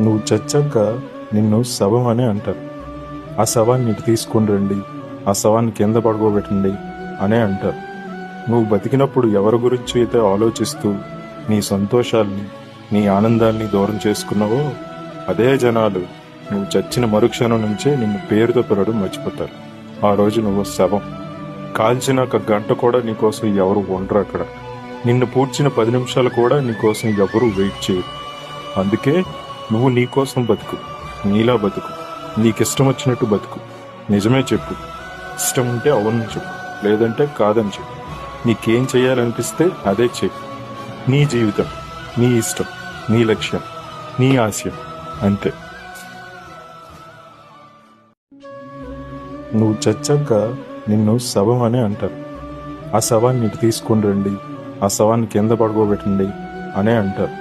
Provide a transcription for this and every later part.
నువ్వు చచ్చాక నిన్ను శవం అని అంటారు. ఆ శవాన్ని ఇటు తీసుకుని రండి, ఆ శవాన్ని కింద పడుకోబెట్టండి అనే అంటారు. నువ్వు బతికినప్పుడు ఎవరి గురించి అయితే ఆలోచిస్తూ నీ సంతోషాల్ని, నీ ఆనందాల్ని దూరం చేసుకున్నావో అదే జనాలు నువ్వు చచ్చిన మరుక్షణం నుంచే నిన్ను పేరుతో పిలవడం మర్చిపోతారు. ఆ రోజు నువ్వు శవం. కాల్చిన ఒక గంట కూడా నీకోసం ఎవరు ఉండరు అక్కడ. నిన్ను పూడ్చిన 10 నిమిషాలు కూడా నీకోసం ఎవరు వెయిట్ చేయరు. అందుకే నువ్వు నీకోసం బతుకు, నీలా బతుకు, నీకిష్టం వచ్చినట్టు బతుకు. నిజమే చెప్పు. ఇష్టం ఉంటే అవునని చెప్పు, లేదంటే కాదని చెప్పు. నీకేం చేయాలనిపిస్తే అదే చెప్పు. నీ జీవితం, నీ ఇష్టం, నీ లక్ష్యం, నీ ఆశయం అంతే. నువ్వు చచ్చాక నిన్ను శవం అని అంటారు. ఆ శవాన్ని ఇటు తీసుకుని రండి, ఆ శవాన్ని కింద పడుకోబెట్టండి అనే అంటారు.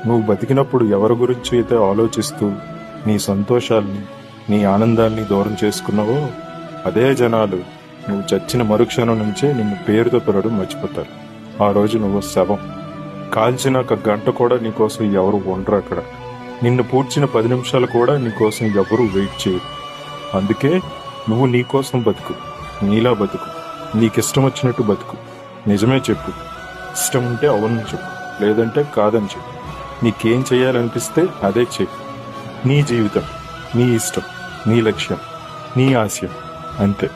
నువ్వు బతికినప్పుడు ఎవరి గురించి అయితే ఆలోచిస్తూ నీ సంతోషాల్ని, నీ ఆనందాల్ని దూరం చేసుకున్నావో అదే జనాలు నువ్వు చచ్చిన మరుక్షణం నుంచే నిన్ను పేరుతో పిలవడం మర్చిపోతారు. ఆ రోజు నువ్వు శవం. కాల్చిన ఒక గంట కూడా నీకోసం ఎవరు ఉండరు అక్కడ. నిన్ను పూడ్చిన 10 నిమిషాలు కూడా నీకోసం ఎవరు వెయిట్ చేయరు. అందుకే నువ్వు నీకోసం బతుకు, నీలా బతుకు, నీకిష్టం వచ్చినట్టు బతుకు. నిజమే చెప్పు. ఇష్టం ఉంటే అవునని చెప్పు, లేదంటే కాదని చెప్పు. నీకేం చేయాలనిపిస్తే అదే చెప్పు. నీ జీవితం, నీ ఇష్టం, నీ లక్ష్యం, నీ ఆశయం అంతే.